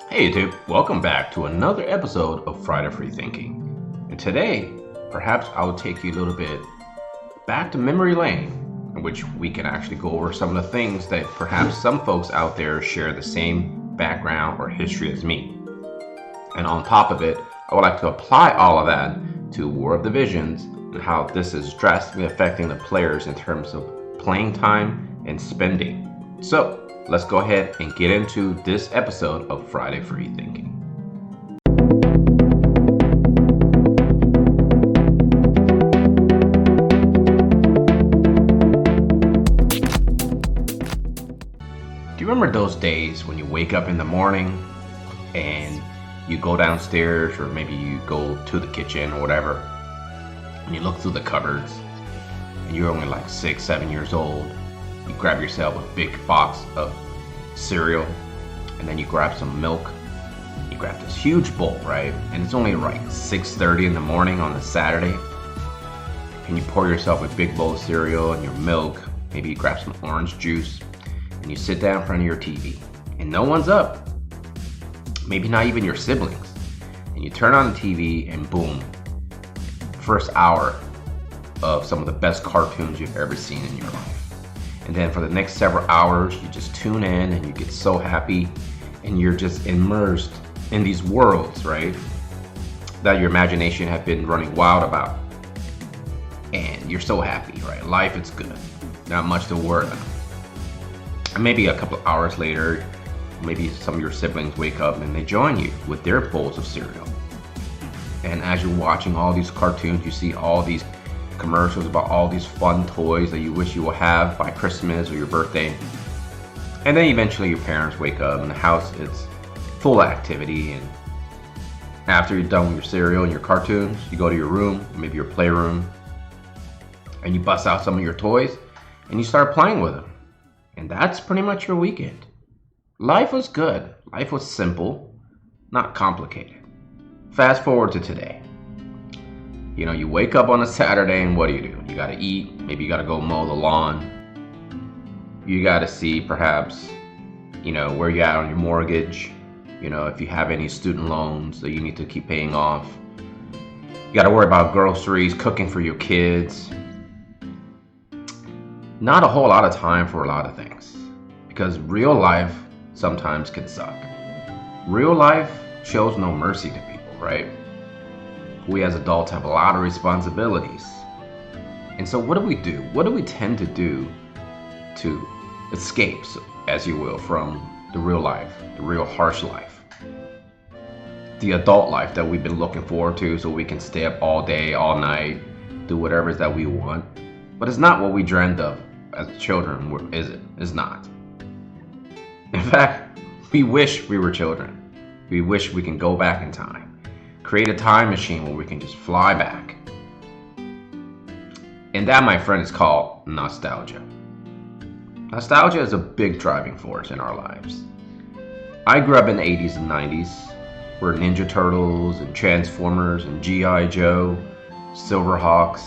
Hey YouTube, welcome back to another episode of Friday Free Thinking. And today, perhaps I will take you a little bit back to memory lane, in which we can actually go over some of the things that perhaps some folks out there share the same background or history as me. And on top of it, I would like to apply all of that to War of the Visions and how this is drastically affecting the players in terms of playing time and spending. So, let's go ahead and get into this episode of Friday Free Thinking. Do you remember those days when you wake up in the morning and you go downstairs, or maybe you go to the kitchen or whatever, and you look through the cupboards and you're only like 6-7 years old? You grab yourself a big box of cereal, and then you grab some milk. You grab this huge bowl, right? And it's only like 6:30 in the morning on a Saturday. And you pour yourself a big bowl of cereal and your milk. Maybe you grab some orange juice, and you sit down in front of your TV, and no one's up. Maybe not even your siblings. And you turn on the TV, and boom, first hour of some of the best cartoons you've ever seen in your life. And then for the next several hours, you just tune in and you get so happy, and you're just immersed in these worlds, right? That your imagination have been running wild about. And you're so happy, right? Life is good. Not much to worry about. And maybe a couple of hours later, maybe some of your siblings wake up and they join you with their bowls of cereal. And as you're watching all these cartoons, you see all these commercials about all these fun toys that you wish you will have by Christmas or your birthday. And then eventually your parents wake up and the house is full of activity, and after you're done with your cereal and your cartoons, you go to your room, maybe your playroom, and you bust out some of your toys and you start playing with them. And that's pretty much your weekend. Life was good. Life was simple, not complicated. Fast forward to today. You know, you wake up on a Saturday and what do? You gotta eat, maybe you gotta go mow the lawn. You gotta see perhaps, where you're at on your mortgage. If you have any student loans that you need to keep paying off. You gotta worry about groceries, cooking for your kids. Not a whole lot of time for a lot of things, because real life sometimes can suck. Real life shows no mercy to people, right? We as adults have a lot of responsibilities. And so what do? What do we tend to do to escape, as you will, from the real life, the real harsh life? The adult life that we've been looking forward to so we can stay up all day, all night, do whatever it is that we want. But it's not what we dreamed of as children, is it? It's not. In fact, we wish we were children. We wish we can go back in time. Create a time machine where we can just fly back. And that, my friend, is called nostalgia. Nostalgia is a big driving force in our lives. I grew up in the 80s and 90s, where Ninja Turtles and Transformers and G.I. Joe, Silverhawks,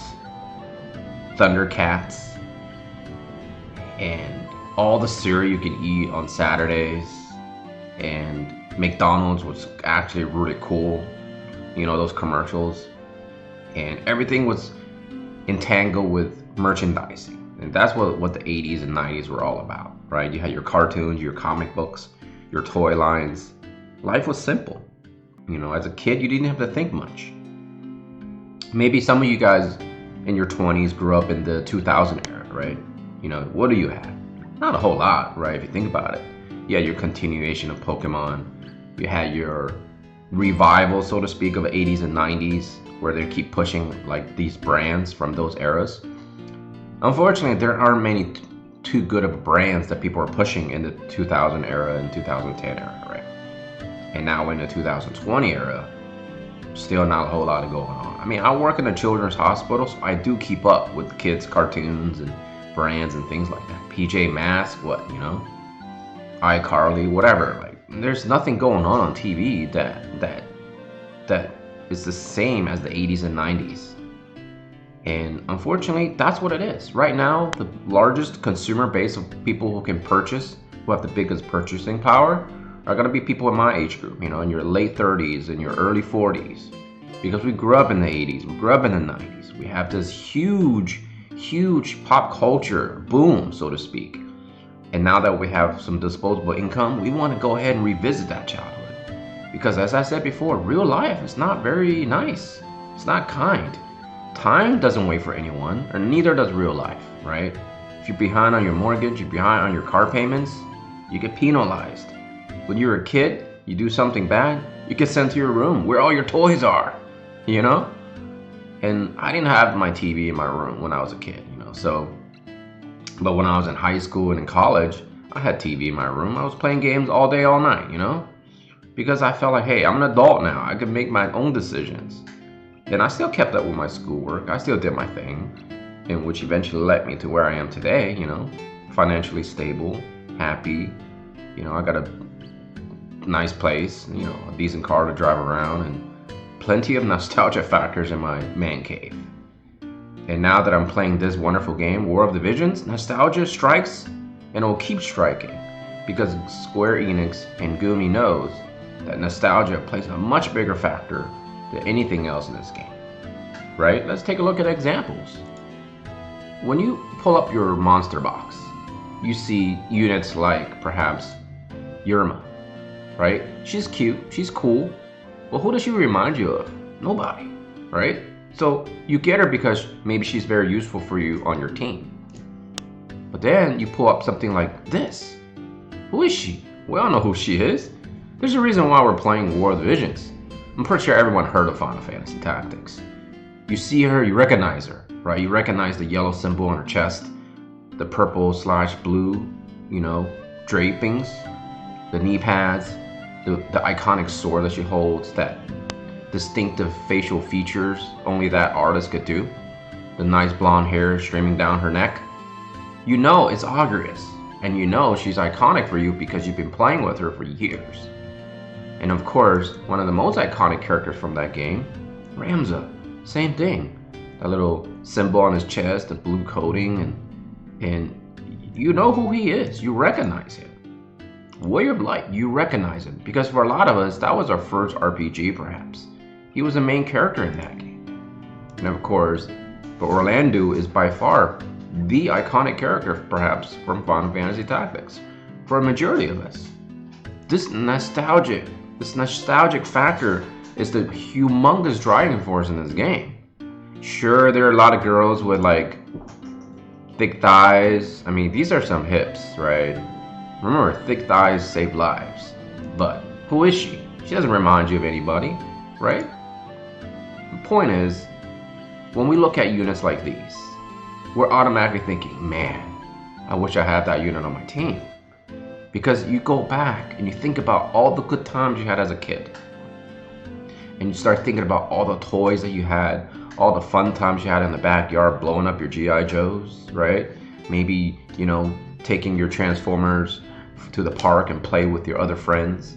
Thundercats, and all the cereal you can eat on Saturdays, and McDonald's was actually really cool. Those commercials, and everything was entangled with merchandising. And that's what the 80s and 90s were all about, right? You had your cartoons, your comic books, your toy lines. Life was simple. As a kid, you didn't have to think much. Maybe some of you guys in your 20s grew up in the 2000 era, right? What do you have? Not a whole lot, right? If you think about it. You had your continuation of Pokemon. You had your revival, so to speak, of the 80s and 90s, where they keep pushing like these brands from those eras. Unfortunately, there aren't many too good of brands that people are pushing in the 2000 era and 2010 era, right? And now in the 2020 era, still not a whole lot going on. I mean, I work in a children's hospital, so I do keep up with kids' cartoons and brands and things like that. PJ Masks, iCarly, whatever. Like, there's nothing going on TV that is the same as the 80s and 90s. And unfortunately, that's what it is. Right now, the largest consumer base of people who can purchase, who have the biggest purchasing power, are going to be people in my age group, in your late 30s and your early 40s. Because we grew up in the 80s, we grew up in the 90s. We have this huge pop culture boom, so to speak. And now that we have some disposable income, we want to go ahead and revisit that childhood. Because as I said before, real life is not very nice. It's not kind. Time doesn't wait for anyone, or neither does real life, right? If you're behind on your mortgage, you're behind on your car payments, you get penalized. When you're a kid, you do something bad, you get sent to your room where all your toys are, And I didn't have my TV in my room when I was a kid, but when I was in high school and in college, I had TV in my room. I was playing games all day, all night, because I felt like, hey, I'm an adult now. I can make my own decisions. And I still kept up with my schoolwork. I still did my thing, and which eventually led me to where I am today, financially stable, happy. I got a nice place, a decent car to drive around, and plenty of nostalgia factors in my man cave. And now that I'm playing this wonderful game, War of the Visions, nostalgia strikes, and it will keep striking, because Square Enix and Gumi knows that nostalgia plays a much bigger factor than anything else in this game, right? Let's take a look at examples. When you pull up your monster box, you see units like perhaps Yerma, right? She's cute, she's cool, but who does she remind you of? Nobody, right? So you get her because maybe she's very useful for you on your team. But then you pull up something like this. Who is she? We all know who she is. There's a reason why we're playing War of the Visions. I'm pretty sure everyone heard of Final Fantasy Tactics. You see her, you recognize her, right? You recognize the yellow symbol on her chest, the purple/blue, drapings, the knee pads, the iconic sword that she holds, that distinctive facial features only that artist could do, the nice blonde hair streaming down her neck. It's obvious, and she's iconic for you because you've been playing with her for years. And of course, one of the most iconic characters from that game, Ramza, same thing. That little symbol on his chest, the blue coating, and you know who he is. You recognize him. Way of Light, you recognize him, because for a lot of us, that was our first RPG perhaps. He was the main character in that game. And of course, but Orlando is by far the iconic character perhaps from Final Fantasy Tactics for a majority of us. This nostalgic factor is the humongous driving force in this game. Sure, there are a lot of girls with thick thighs. I mean, these are some hips, right? Remember, thick thighs save lives. But who is she? She doesn't remind you of anybody, right? The point is, when we look at units like these, we're automatically thinking, man, I wish I had that unit on my team. Because you go back and you think about all the good times you had as a kid. And you start thinking about all the toys that you had, all the fun times you had in the backyard blowing up your G.I. Joes, right? Maybe, taking your Transformers to the park and play with your other friends.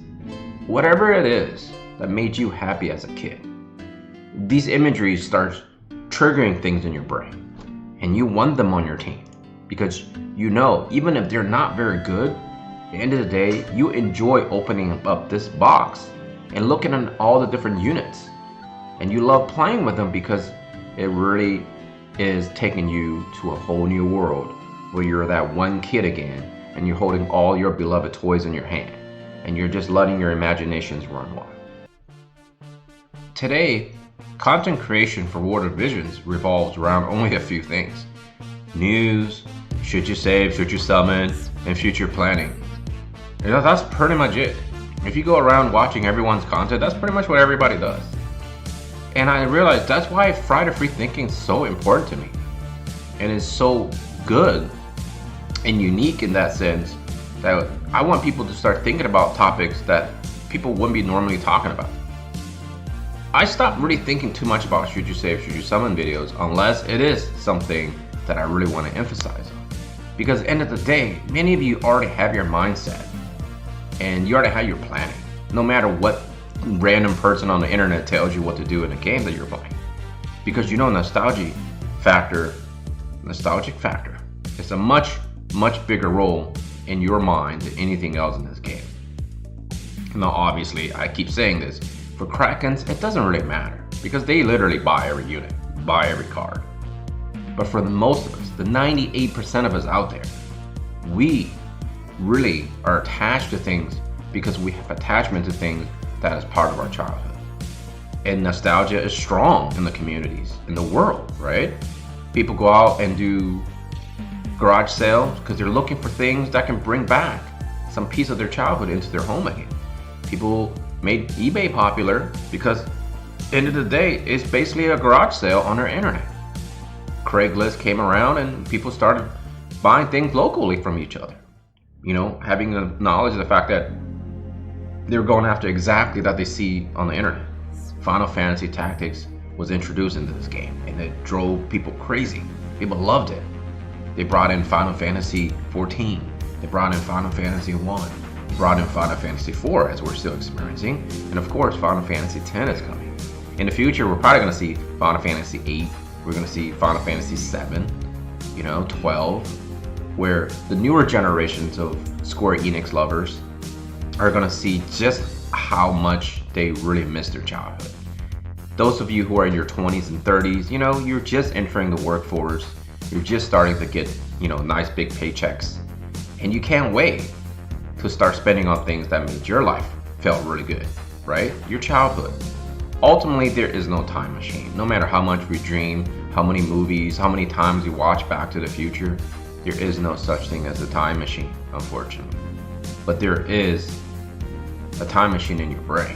Whatever it is that made you happy as a kid. These imageries start triggering things in your brain. And you want them on your team. Because even if they're not very good, at the end of the day, you enjoy opening up this box and looking at all the different units. And you love playing with them because it really is taking you to a whole new world where you're that one kid again and you're holding all your beloved toys in your hand and you're just letting your imaginations run wild. Today, content creation for War of the Visions revolves around only a few things. News, should you save, should you summon, and future planning. That's pretty much it. If you go around watching everyone's content, that's pretty much what everybody does. And I realized that's why Friday Free Thinking is so important to me. And it's so good and unique in that sense that I want people to start thinking about topics that people wouldn't be normally talking about. I stopped really thinking too much about should you save, should you summon videos unless it is something that I really want to emphasize on. Because at the end of the day, many of you already have your mindset and you already have your planning. No matter what random person on the internet tells you what to do in a game that you're playing. Because nostalgic factor is a much bigger role in your mind than anything else in this game. Now, obviously, I keep saying this, for Krakens, it doesn't really matter because they literally buy every unit, buy every card. But for most of us, the 98% of us out there, we really are attached to things because we have attachment to things that is part of our childhood. And nostalgia is strong in the communities, in the world, right? People go out and do garage sales because they're looking for things that can bring back some piece of their childhood into their home again. People made eBay popular because at the end of the day, it's basically a garage sale on their internet. Craigslist came around and people started buying things locally from each other. You know, having the knowledge of the fact that they were going after exactly that they see on the internet. Final Fantasy Tactics was introduced into this game and it drove people crazy. People loved it. They brought in Final Fantasy 14. They brought in Final Fantasy 1. They brought in Final Fantasy 4 as we're still experiencing. And of course, Final Fantasy 10 is coming. In the future, we're probably going to see Final Fantasy 8. We're going to see Final Fantasy 7, 12, where the newer generations of Square Enix lovers are going to see just how much they really miss their childhood. Those of you who are in your 20s and 30s, you're just entering the workforce. You're just starting to get, nice big paychecks. And you can't wait to start spending on things that made your life felt really good, right? Your childhood. Ultimately, there is no time machine. No matter how much we dream, how many movies, how many times we watch Back to the Future, there is no such thing as a time machine, unfortunately. But there is a time machine in your brain.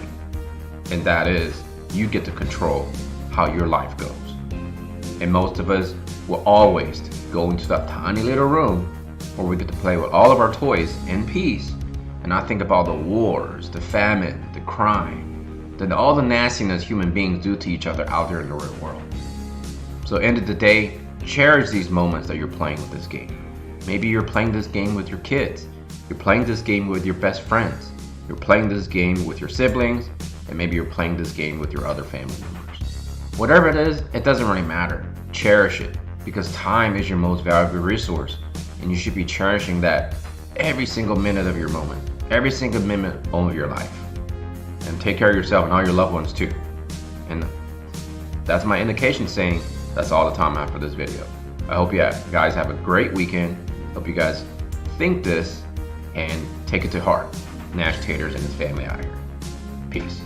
And that is, you get to control how your life goes. And most of us will always go into that tiny little room where we get to play with all of our toys in peace and not think about the wars, the famine, the crime, all the nastiness human beings do to each other out there in the real world. So end of the day, cherish these moments that you're playing with this game. Maybe you're playing this game with your kids. You're playing this game with your best friends. You're playing this game with your siblings, and maybe you're playing this game with your other family members. Whatever it is, it doesn't really matter. Cherish it, because time is your most valuable resource, and you should be cherishing that every single minute of your moment, every single minute of your life. And take care of yourself and all your loved ones too. And that's my indication saying that's all the time I have for this video. I hope you guys have a great weekend. Hope you guys think this and take it to heart. Nashtaters and his family out here. Peace.